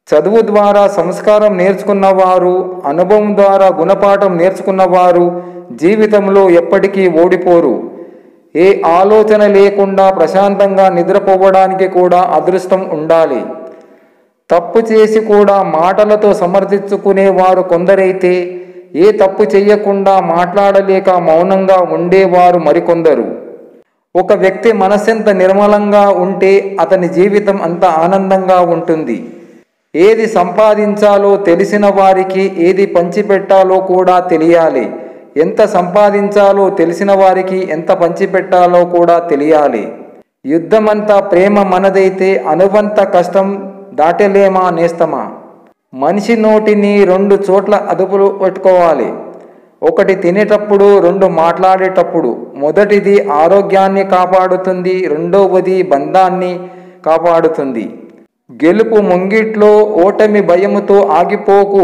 చదువు ద్వారా సంస్కారం నేర్చుకున్నవారు, అనుభవం ద్వారా గుణపాఠం నేర్చుకున్నవారు జీవితంలో ఎప్పటికీ ఓడిపోరు. ఏ ఆలోచన లేకుండా ప్రశాంతంగా నిద్రపోవడానికి కూడా అదృష్టం ఉండాలి. తప్పు చేసి కూడా మాటలతో సమర్థించుకునేవారు కొందరైతే, ఏ తప్పు చేయకుండా మాట్లాడలేక మౌనంగా ఉండేవారు మరికొందరు. ఒక వ్యక్తి మనసెంత నిర్మలంగా ఉంటే అతని జీవితం అంత ఆనందంగా ఉంటుంది. ఏది సంపాదించాలో తెలిసిన వారికి ఏది పంచిపెట్టాలో కూడా తెలియాలి. ఎంత సంపాదించాలో తెలిసిన వారికి ఎంత పంచిపెట్టాలో కూడా తెలియాలి. యుద్ధమంతా ప్రేమ మనదైతే అనువంత కష్టం దాటలేమా నేస్తమా. మనిషి నోటిని 2 చోట్ల అదుపులో పెట్టుకోవాలి. ఒకటి తినేటప్పుడు, 2 మాట్లాడేటప్పుడు. మొదటిది ఆరోగ్యాన్ని కాపాడుతుంది, రెండవది బంధాన్ని కాపాడుతుంది. గెలుపు ముంగిట్లో, ఓటమి భయముతో ఆగిపోకు.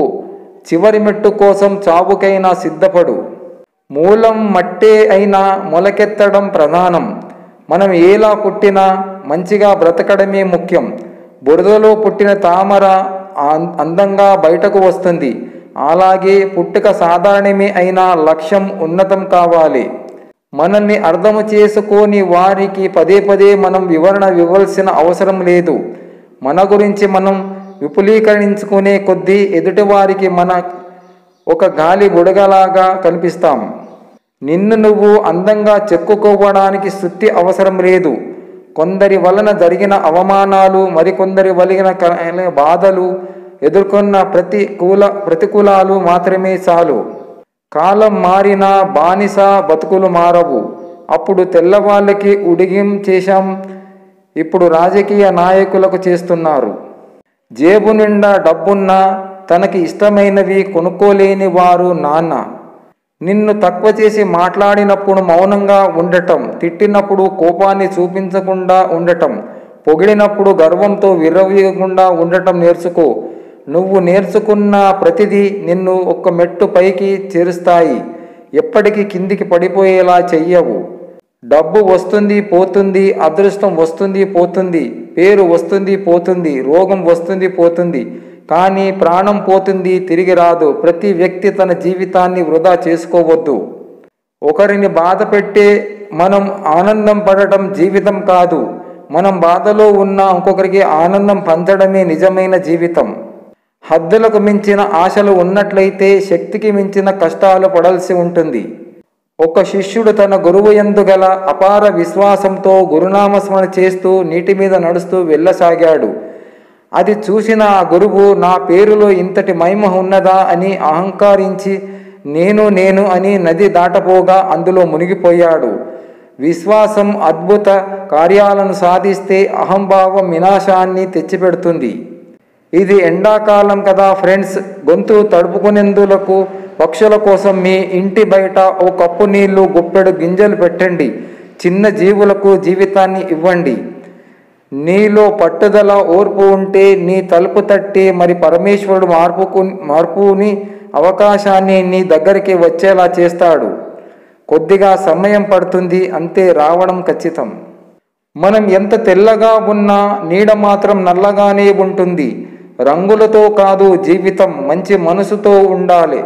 చివరి మెట్టు కోసం చావుకైనా సిద్ధపడు. మూలం మట్టే అయినా మొలకెత్తడం ప్రధానం. మనం ఎలా పుట్టినా మంచిగా బ్రతకడమే ముఖ్యం. బురదలో పుట్టిన తామర అందంగా బయటకు వస్తుంది. అలాగే పుట్టుక సాధారణమే అయినా లక్ష్యం ఉన్నతం కావాలి. మనల్ని అర్థం చేసుకోని వారికి పదే పదే మనం వివరణ ఇవ్వాల్సిన అవసరం లేదు. మన గురించి మనం విపులీకరించుకునే కొద్దీ ఎదుటివారికి మన ఒక గాలి బుడగలాగా కనిపిస్తాం. నిన్ను నువ్వు అందంగా చెక్కుకోవడానికి స్తుతి అవసరం లేదు. కొందరి వలన జరిగిన అవమానాలు, మరికొందరి వలన బాధలు, ఎదుర్కొన్న ప్రతికూలాలు మాత్రమే చాలు. కాలం మారినా బానిస బతుకులు మారవు. అప్పుడు తెల్లవాళ్ళకి ఉడిగిం చేశాం, ఇప్పుడు రాజకీయ నాయకులకు చేస్తున్నారు. జేబు నిండా డబ్బున్నా తనకి ఇష్టమైనవి కొనుక్కోలేని వారు నాన్న. నిన్ను తక్కువ చేసి మాట్లాడినప్పుడు మౌనంగా ఉండటం, తిట్టినప్పుడు కోపాన్ని చూపించకుండా ఉండటం, పొగిడినప్పుడు గర్వంతో విర్రవీయకుండా ఉండటం నేర్చుకో. నువ్వు నేర్చుకున్న ప్రతిదీ నిన్ను ఒక మెట్టు పైకి చేరుస్తాయి, ఎప్పటికీ కిందికి పడిపోయేలా చెయ్యవు. డబ్బు వస్తుంది పోతుంది, అదృష్టం వస్తుంది పోతుంది, పేరు వస్తుంది పోతుంది, రోగం వస్తుంది పోతుంది, కానీ ప్రాణం పోతుంది తిరిగి రాదు. ప్రతి వ్యక్తి తన జీవితాన్ని వృధా చేసుకోవద్దు. ఒకరిని బాధ పెట్టే మనం ఆనందం పడటం జీవితం కాదు. మనం బాధలో ఉన్న ఇంకొకరికి ఆనందం పంచడమే నిజమైన జీవితం. హద్దులకు మించిన ఆశలు ఉన్నట్లయితే శక్తికి మించిన కష్టాలు పడాల్సి ఉంటుంది. ఒక శిష్యుడు తన గురువు యందు గల అపార విశ్వాసంతో గురునామస్మరణ చేస్తూ నీటి మీద నడుస్తూ వెళ్ళసాగాడు. అది చూసిన ఆ గురువు, నా పేరులో ఇంతటి మహిమ ఉన్నదా అని అహంకరించి నేను అని నది దాటపోగా అందులో మునిగిపోయాడు. విశ్వాసం అద్భుత కార్యాలను సాధిస్తే అహంభావం వినాశాన్ని తెచ్చిపెడుతుంది. ఇది ఎండాకాలం కదా ఫ్రెండ్స్, గొంతు తడుపుకునేందులకు పక్షుల కోసం మీ ఇంటి బయట ఓ కప్పు నీళ్లు, గుప్పెడు గింజలు పెట్టండి. చిన్న జీవులకు జీవితాన్ని ఇవ్వండి. నీలో పట్టుదల, ఓర్పు ఉంటే నీ తలుపు తట్టి మరి పరమేశ్వరుడు మార్పుని అవకాశాన్ని నీ దగ్గరికి వచ్చేలా చేస్తాడు. కొద్దిగా సమయం పడుతుంది అంతే, రావడం ఖచ్చితం. మనం ఎంత తెల్లగా ఉన్నా నీడ మాత్రం నల్లగానే ఉంటుంది. రంగులతో కాదు జీవితం, మంచి మనసుతో ఉండాలి.